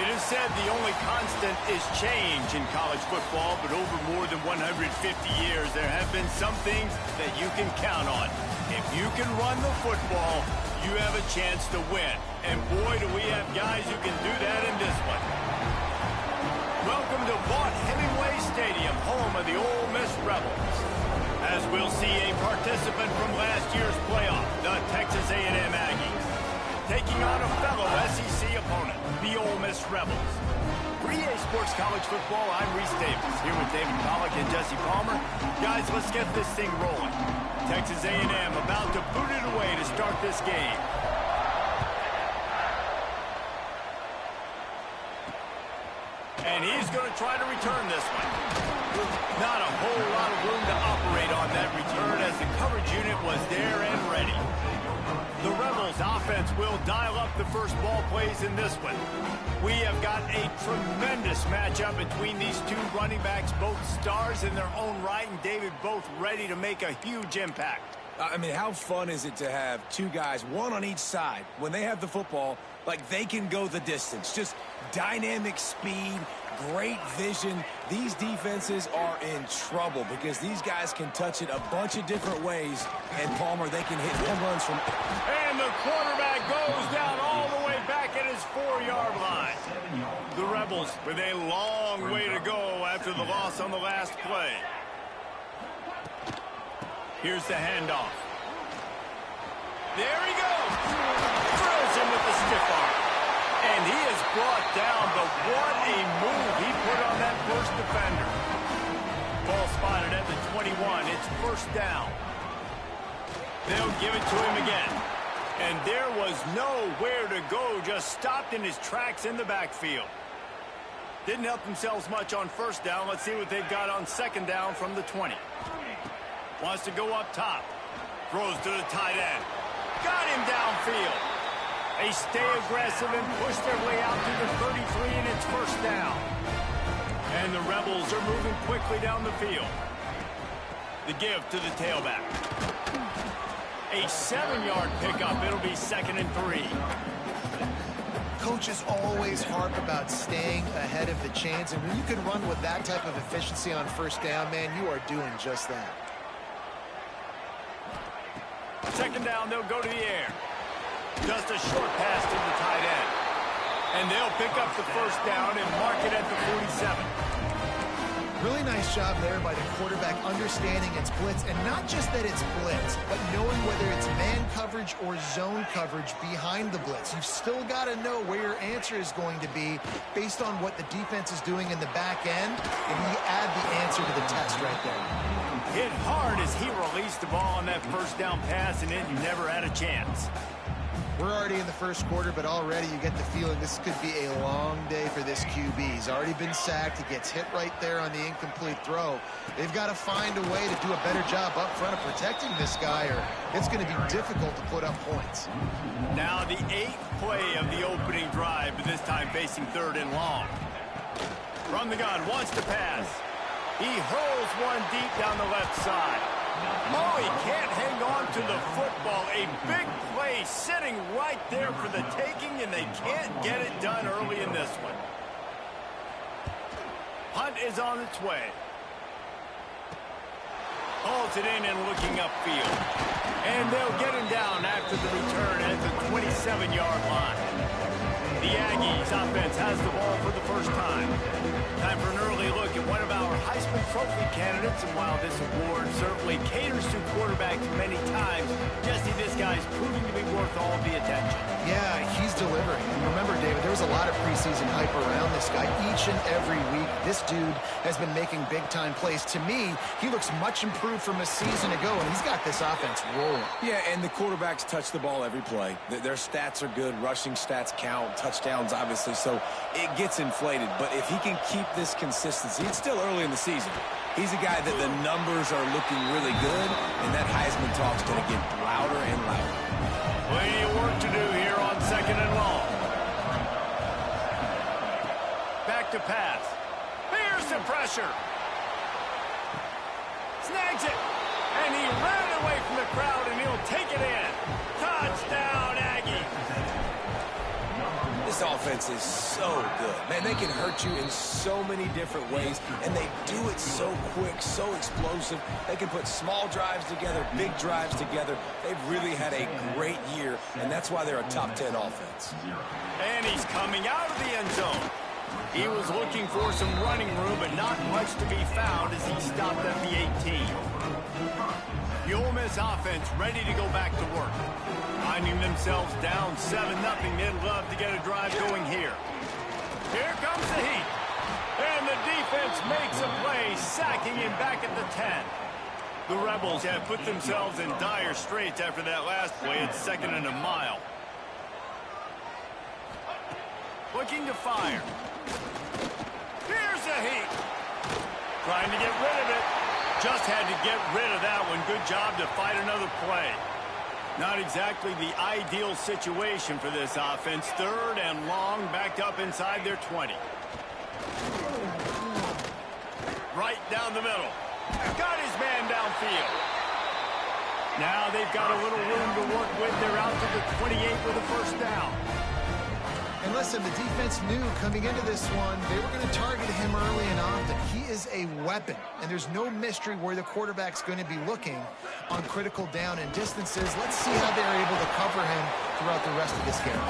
It is said the only constant is change in college football, but over more than 150 years, there have been some things that you can count on. If you can run the football, you have a chance to win. And boy, do we have guys who can do that in this one. Welcome to Vaught-Hemingway Stadium, home of the Ole Miss Rebels. As we'll see a participant from last year's playoff, the Texas A&M Aggies, taking on a fellow SEC opponent, the Ole Miss Rebels. For EA Sports College Football, I'm Reese Davis, here with David Pollack and Jesse Palmer. Guys, let's get this thing rolling. Texas A&M about to boot it away to start this game. And he's going to try to return this one. Not a whole lot of room to operate on that return as the coverage unit was there and ready. The Rebels offense will dial up the first ball plays in this one. We have got a tremendous matchup between these two running backs, both stars in their own right, and David, both ready to make a huge impact. I mean, how fun is it to have two guys, one on each side, when they have the football, like they can go the distance. Just dynamic speed, great vision. These defenses are in trouble because these guys can touch it a bunch of different ways. And Palmer, they can hit home runs from... And the quarterback goes down all the way back at his 4-yard line. The Rebels with a long way to go after the loss on the last play. Here's the handoff. There he goes. Throws him with the stiff arm. And he is brought down, but what a move he put on that first defender. Ball spotted at the 21. It's first down. They'll give it to him again. And there was nowhere to go, just stopped in his tracks in the backfield. Didn't help themselves much on first down. Let's see what they've got on second down from the 20. Wants to go up top. Throws to the tight end. Got him downfield. They stay aggressive and push their way out to the 33, and it's first down. And the Rebels are moving quickly down the field. The give to the tailback. A 7-yard pickup. It'll be 2nd and 3. Coaches always harp about staying ahead of the chains, and when you can run with that type of efficiency on first down, man, you are doing just that. Second down, they'll go to the air. Just a short pass to the tight end. And they'll pick up the first down and mark it at the 47. Really nice job there by the quarterback understanding it's blitz, and not just that it's blitz, but knowing whether it's man coverage or zone coverage behind the blitz. You've still got to know where your answer is going to be based on what the defense is doing in the back end, and you add the answer to the test right there. Hit hard as he released the ball on that first down pass, and it never had a chance. We're already in the first quarter, but already you get the feeling this could be a long day for this QB. He's already been sacked. He gets hit right there on the incomplete throw. They've got to find a way to do a better job up front of protecting this guy, or it's going to be difficult to put up points. Now the 8th play of the opening drive, but this time facing 3rd and long. From the gun, wants to pass. He hurls one deep down the left side. Oh, he can't hang on to the football. A big play sitting right there for the taking, and they can't get it done early in this one. Hunt is on its way. Hauls it in and looking upfield. And they'll get him down after the return at the 27-yard line. The Aggies offense has the ball for the first time. Time for an early look at one of our Heisman Trophy candidates. And while this award certainly caters to quarterbacks many times, Jesse, this guy's proving to be worth all the attention. Yeah, he's delivering. And remember, David, there was a lot of preseason hype around this guy. Each and every week, this dude has been making big-time plays. To me, he looks much improved from a season ago, and he's got this offense rolling. Yeah, and the quarterbacks touch the ball every play. Their stats are good. Rushing stats count. Touchdowns, obviously, so it gets inflated. But if he can keep this consistency, it's still early in the season. He's a guy that the numbers are looking really good, and that Heisman talk's going to get louder and louder. Plenty of work to do here on 2nd and long. Back to pass. Here's the pressure. snags it. And he ran away from the crowd, and he'll take it in. Touchdown, Aggie. This offense is so good. Man, they can hurt you in so many different ways, and they do it so quick, so explosive. They can put small drives together, big drives together. They've really had a great year, and that's why they're a top 10 offense. And he's coming out of the end zone. He was looking for some running room, but not much to be found as he stopped at the 18. The Ole Miss offense ready to go back to work. Finding themselves down 7-0, they'd love to get a drive going here. Here comes the heat. And the defense makes a play, sacking him back at the 10. The Rebels have put themselves in dire straits after that last play at 2nd and a mile. Looking to fire. Here's the heat. Trying to get rid of it. Just had to get rid of that one. Good job to fight another play. Not exactly the ideal situation for this offense. 3rd and long, backed up inside their 20. Right down the middle. Got his man downfield. Now they've got a little room to work with. They're out to the 28 with a first down. And listen, the defense knew coming into this one, they were going to target him early and often. He is a weapon, and there's no mystery where the quarterback's going to be looking on critical down and distances. Let's see how they're able to cover him throughout the rest of this game.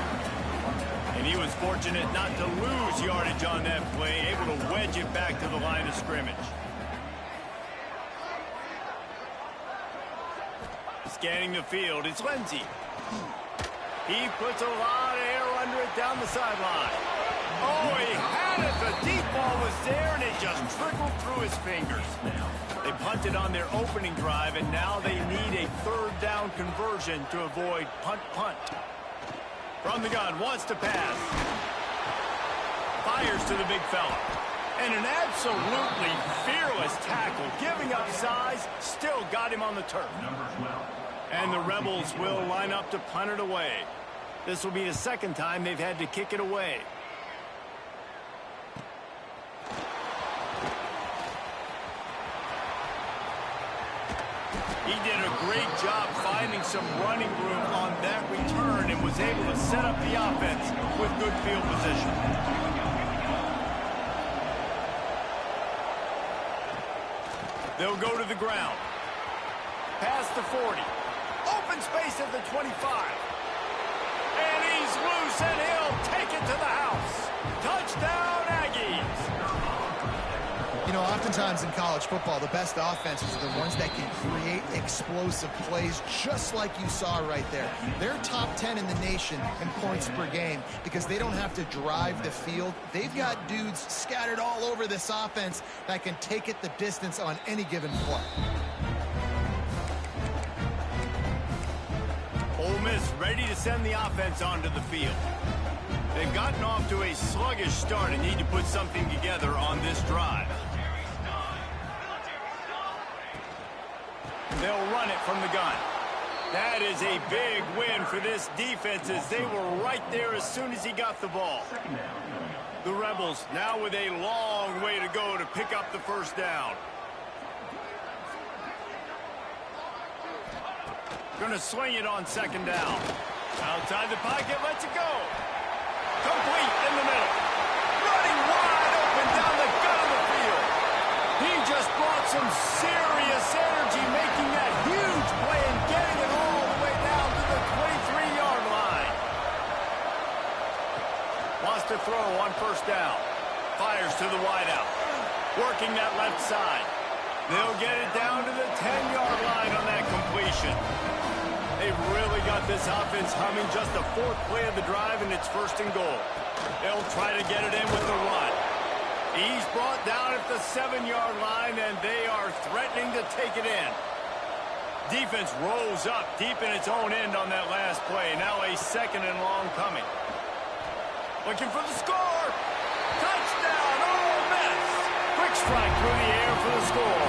And he was fortunate not to lose yardage on that play, able to wedge it back to the line of scrimmage. Scanning the field, it's Lindsey. He puts a lot of air under it down the sideline. Oh, he had it. The deep ball was there, and it just trickled through his fingers. They punted on their opening drive, and now they need a 3rd down conversion to avoid punt. From the gun, wants to pass. Fires to the big fella. And an absolutely fearless tackle, giving up size, still got him on the turf. And the Rebels will line up to punt it away. This will be the 2nd time they've had to kick it away. He did a great job finding some running room on that return and was able to set up the offense with good field position. They'll go to the ground. Past the 40. Open space at the 25. And he's loose, and he'll take it to the house. Touchdown, Aggies. You know, oftentimes in college football, the best offenses are the ones that can create explosive plays, just like you saw right there. They're top 10 in the nation in points per game because they don't have to drive the field. They've got dudes scattered all over this offense that can take it the distance on any given play. Ole Miss ready to send the offense onto the field. They've gotten off to a sluggish start and need to put something together on this drive. They'll run it from the gun. That is a big win for this defense as they were right there as soon as he got the ball. The Rebels now with a long way to go to pick up the first down. Going to swing it on 2nd down. Outside the pocket, lets it go. Complete in the middle. Running wide open down the gut of the field. He just brought some serious energy, making that huge play and getting it all the way down to the 23-yard line. Wants to throw on 1st down. Fires to the wideout. Working that left side. They'll get it down to the 10-yard line on that completion. They've really got this offense humming. Just the 4th play of the drive, and it's 1st and goal. They'll try to get it in with the run. He's brought down at the 7-yard line, and they are threatening to take it in. Defense rose up deep in its own end on that last play. Now a 2nd and long coming. Looking for the score. Touchdown, Ole Miss. Quick strike through the air for the score.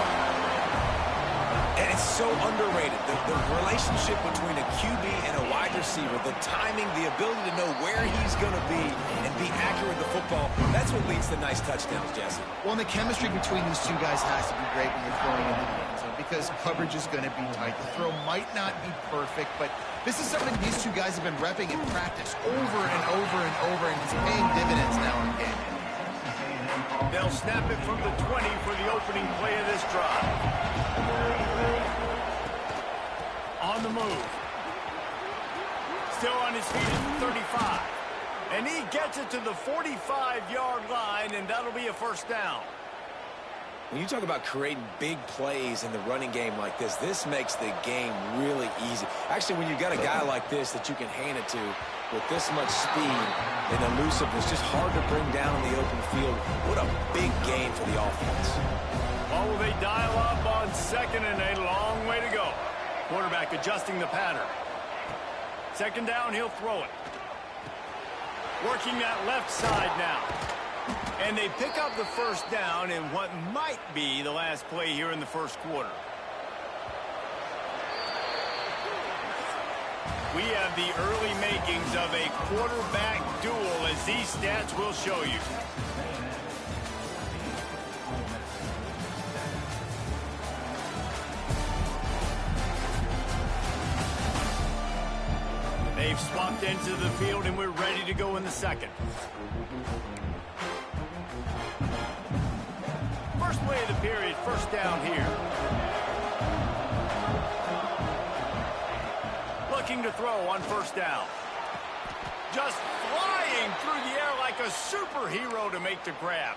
And it's so underrated, the relationship between a QB and a wide receiver, the timing, the ability to know where he's going to be and be accurate with the football, that's what leads to nice touchdowns, Jesse. Well, and the chemistry between these two guys has to be great when you're throwing in the end zone because coverage is going to be tight. The throw might not be perfect, but this is something these two guys have been repping in practice over and over and over, and it's paying dividends now in game. They'll snap it from the 20 for the opening play of this drive. On the move. Still on his feet at the 35. And he gets it to the 45-yard line, and that'll be a first down. When you talk about creating big plays in the running game like this makes the game really easy. Actually, when you've got a guy like this that you can hand it to with this much speed and elusiveness, just hard to bring down in the open field. What a big game for the offense. Well, will they dial up on second and a long way to go? Quarterback adjusting the pattern. Second down, he'll throw it. Working that left side now. And they pick up the first down in what might be the last play here in the first quarter. We have the early makings of a quarterback duel, as these stats will show you. They've swapped into the field, and we're ready to go in the second. First play of the period, first down here. Looking to throw on first down. Just flying through the air like a superhero to make the grab.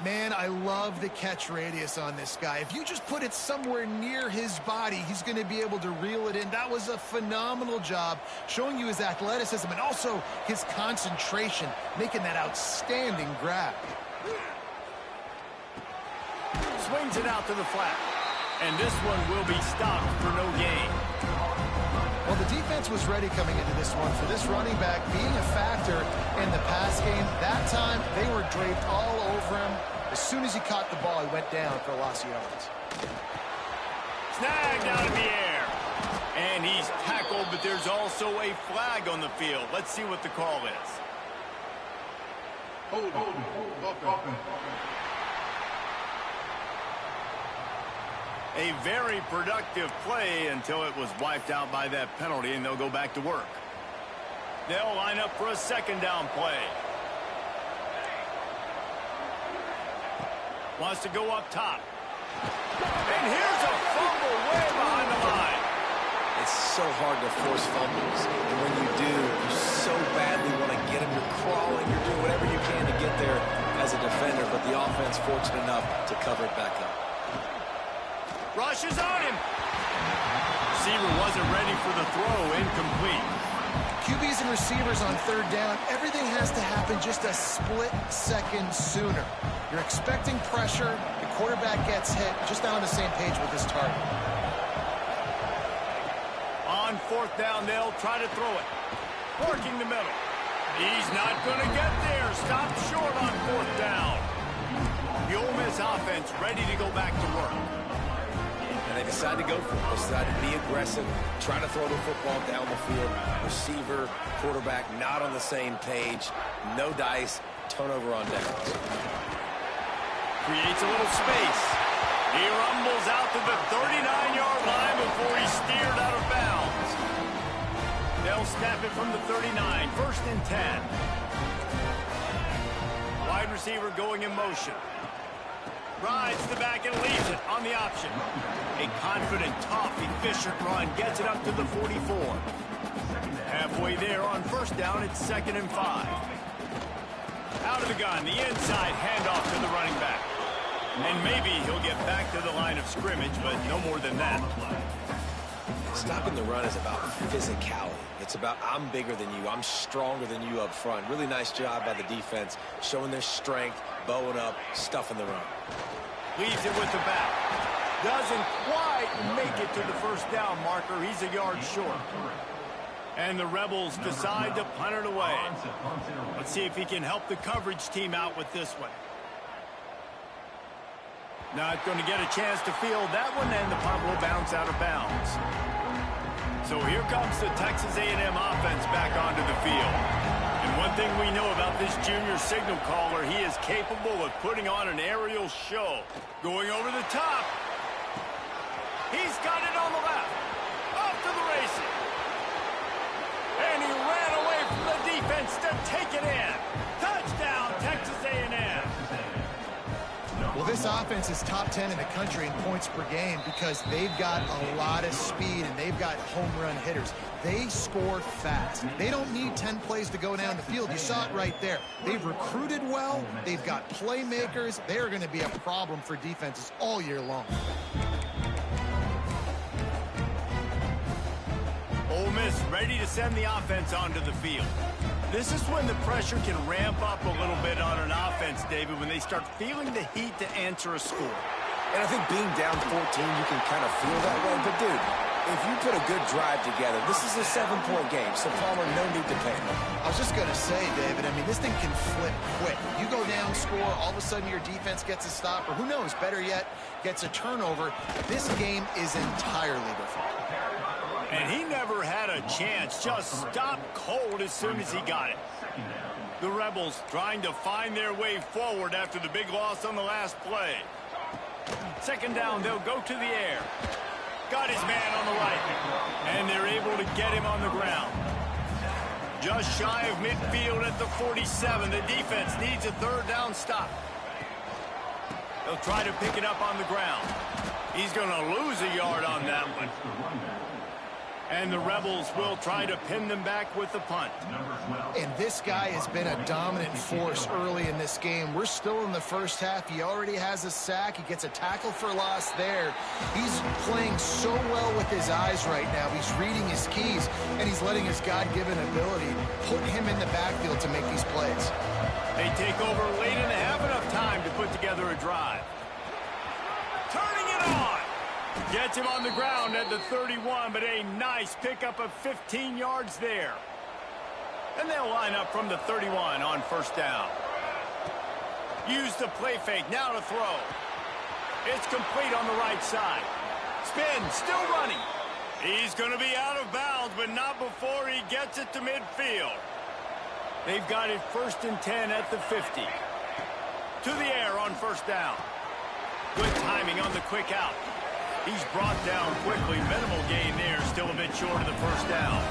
Man, I love the catch radius on this guy. If you just put it somewhere near his body, he's going to be able to reel it in. That was a phenomenal job showing you his athleticism and also his concentration, making that outstanding grab. Swings it out to the flat. And this one will be stopped for no gain. Well, the defense was ready coming into this one for this running back being a factor in the pass game. That time, they were draped all over him. As soon as he caught the ball, he went down for a loss of yards. Snagged out of the air. And he's tackled, but there's also a flag on the field. Let's see what the call is. Hold. A very productive play until it was wiped out by that penalty, and they'll go back to work. They'll line up for a second down play. Wants to go up top. And here's a fumble way behind the line. It's so hard to force fumbles. And when you do, you so badly want to get him. You're crawling. You're doing whatever you can to get there as a defender, but the offense fortunate enough to cover it back up. Rushes on him. Receiver wasn't ready for the throw. Incomplete. QBs and receivers on third down, everything has to happen just a split second sooner. You're expecting pressure. The quarterback gets hit. Just not on the same page with his target. On fourth down, they'll try to throw it. Working the middle. He's not going to get there. Stopped short on fourth down. The Ole Miss offense ready to go back to work. And they decide to go for it. They decide to be aggressive, try to throw the football down the field. Receiver, quarterback, not on the same page. No dice, turnover on downs. Creates a little space. He rumbles out to the 39-yard line before he's steered out of bounds. They'll snap it from the 39, first and 10. Wide receiver going in motion. Rides the back and leaves it on the option. A confident, tough, efficient run gets it up to the 44. Halfway there on first down, it's 2nd and 5. Out of the gun, the inside handoff to the running back. And maybe he'll get back to the line of scrimmage, but no more than that. Stopping the run is about physicality. It's about I'm bigger than you, I'm stronger than you up front. Really nice job by the defense, showing their strength, bowing up, stuffing the run. Leaves it with the back. Doesn't quite make it to the first down marker. He's a yard short. And the Rebels decide to punt it away. Let's see if he can help the coverage team out with this one. Not going to get a chance to field that one, and the punt will bounce out of bounds. So here comes the Texas A&M offense back onto the field. And one thing we know about this junior signal caller, he is capable of putting on an aerial show. Going over the top. He's got it on the left. Off to the races. And he ran away from the defense to take it in. Touchdown, Texas A&M. Well, this offense is top 10 in the country in points per game because they've got a lot of speed and they've got home run hitters. They score fast. They don't need 10 plays to go down the field. You saw it right there. They've recruited well. They've got playmakers. They are going to be a problem for defenses all year long. Ole Miss ready to send the offense onto the field. This is when the pressure can ramp up a little bit on an offense, David, when they start feeling the heat to answer a score. And I think being down 14, you can kind of feel that way. But, dude, if you put a good drive together, this is a 7-point game, so Palmer, no need to panic. I was just going to say, David, I mean, this thing can flip quick. You go down, score, all of a sudden your defense gets a stop, or who knows, better yet, gets a turnover. This game is entirely different. And he never had a chance, just stopped cold as soon as he got it. The Rebels trying to find their way forward after the big loss on the last play. Second down, they'll go to the air. Got his man on the right, and they're able to get him on the ground. Just shy of midfield at the 47. The defense needs a third down stop. They'll try to pick it up on the ground. He's going to lose a yard on that one. And the Rebels will try to pin them back with the punt. And this guy has been a dominant force early in this game. We're still in the first half. He already has a sack. He gets a tackle for loss there. He's playing so well with his eyes right now. He's reading his keys, and he's letting his God-given ability put him in the backfield to make these plays. They take over late in the half, enough time to put together a drive. Turning it on. Gets him on the ground at the 31, but a nice pickup of 15 yards there. And they'll line up from the 31 on first down. Use the play fake, now to throw. It's complete on the right side. Spin, still running. He's going to be out of bounds, but not before he gets it to midfield. They've got it 1st and 10 at the 50. To the air on first down. Good timing on the quick out. He's brought down quickly. Minimal gain there, still a bit short of the first down.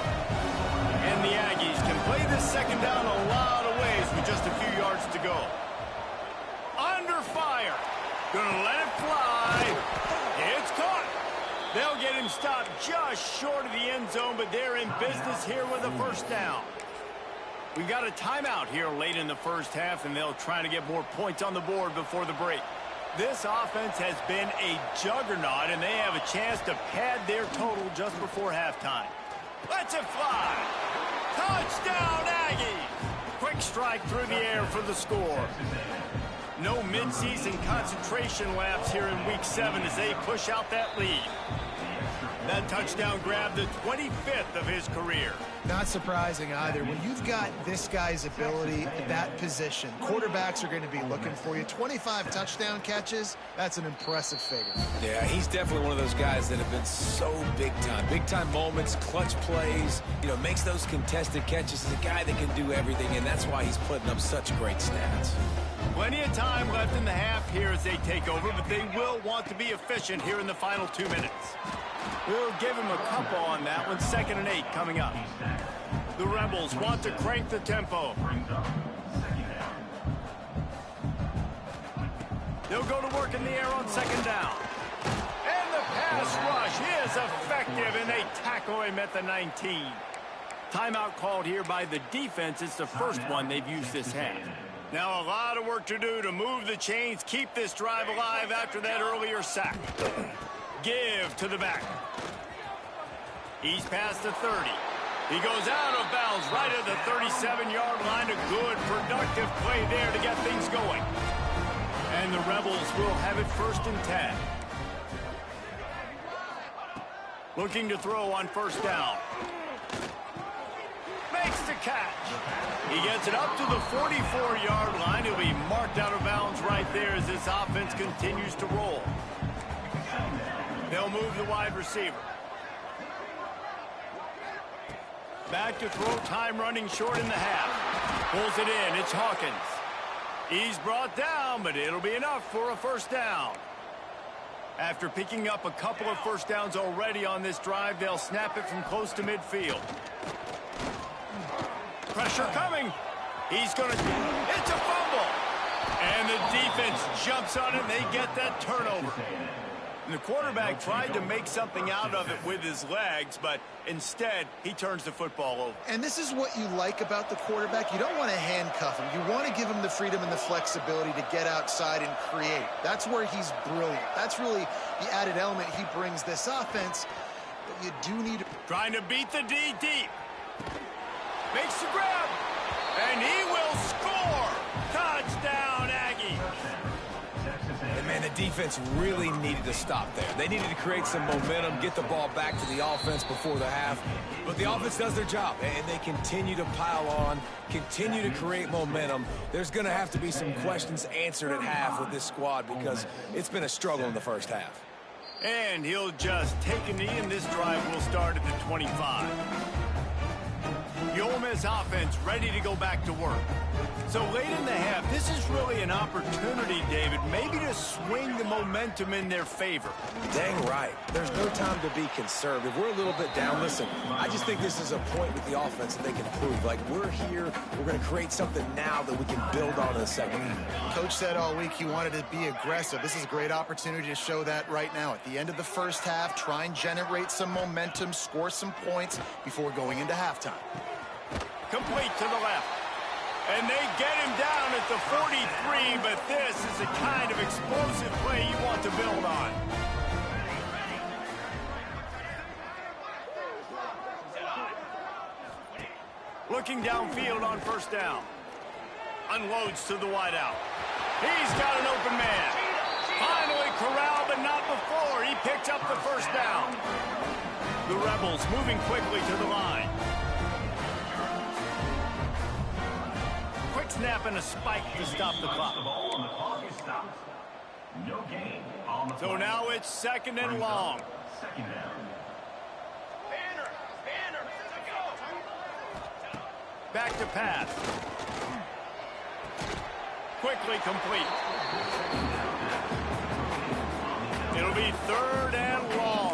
And the Aggies can play this second down a lot of ways with just a few yards to go. Under fire. Gonna let it fly. It's caught. They'll get him stopped just short of the end zone, but they're in business here with a first down. We've got a timeout here late in the first half, and they'll try to get more points on the board before the break. This offense has been a juggernaut, and they have a chance to pad their total just before halftime. Let's it fly. Touchdown, Aggies. Quick strike through the air for the score. No midseason concentration laps here in Week 7 as they push out that lead. That touchdown grabbed the 25th of his career. Not surprising either. When you've got this guy's ability at that position, quarterbacks are going to be looking for you. 25 touchdown catches, that's an impressive figure. Yeah, he's definitely one of those guys that have been so big time. Big time moments, clutch plays, makes those contested catches. He's a guy that can do everything, and that's why he's putting up such great stats. Plenty of time left in the half here as they take over, but they will want to be efficient here in the final 2 minutes. We'll give him a couple on that one. 2nd and 8 coming up. The Rebels want to crank the tempo. They'll go to work in the air on 2nd down. And the pass rush is effective, and they tackle him at the 19. Timeout called here by the defense. It's the first one they've used this half. Now a lot of work to do to move the chains, keep this drive alive after that earlier sack. Give to the back. He's past the 30. He goes out of bounds right at the 37-yard line. A good, productive play there to get things going. And the Rebels will have it 1st and 10. Looking to throw on first down. Makes the catch. He gets it up to the 44-yard line. He'll be marked out of bounds right there as this offense continues to roll. They'll move the wide receiver. Back to throw, time running short in the half. Pulls it in, it's Hawkins. He's brought down, but it'll be enough for a first down. After picking up a couple of first downs already on this drive, they'll snap it from close to midfield. Pressure coming. He's going to... It's a fumble. And the defense jumps on it, and they get that turnover. And the quarterback tried to make something out of it with his legs, but instead, he turns the football over. And this is what you like about the quarterback. You don't want to handcuff him. You want to give him the freedom and the flexibility to get outside and create. That's where he's brilliant. That's really the added element he brings this offense. But you do need... Trying to beat the D deep. Makes the grab. And he will score. Touchdown, Aggie. And, man, the defense really needed to stop there. They needed to create some momentum, get the ball back to the offense before the half. But the offense does their job, and they continue to pile on, continue to create momentum. There's going to have to be some questions answered at half with this squad because it's been a struggle in the first half. And he'll just take a knee, and this drive will start at the 25. The Ole Miss offense ready to go back to work. So late in the half, this is really an opportunity, David, maybe to swing the momentum in their favor. Dang right. There's no time to be conservative. We're a little bit down. Listen, I just think this is a point with the offense that they can prove. Like, we're here, we're going to create something now that we can build on in the second half. Coach said all week he wanted to be aggressive. This is a great opportunity to show that right now. At the end of the first half, try and generate some momentum, score some points before going into halftime. Complete to the left. And they get him down at the 43, but this is the kind of explosive play you want to build on. Looking downfield on first down. Unloads to the wideout. He's got an open man. Finally corralled, but not before. He picked up the first down. The Rebels moving quickly to the line. Quick snap and a spike to stop the clock. So now it's second and long. Back to pass. Quickly complete. It'll be third and long.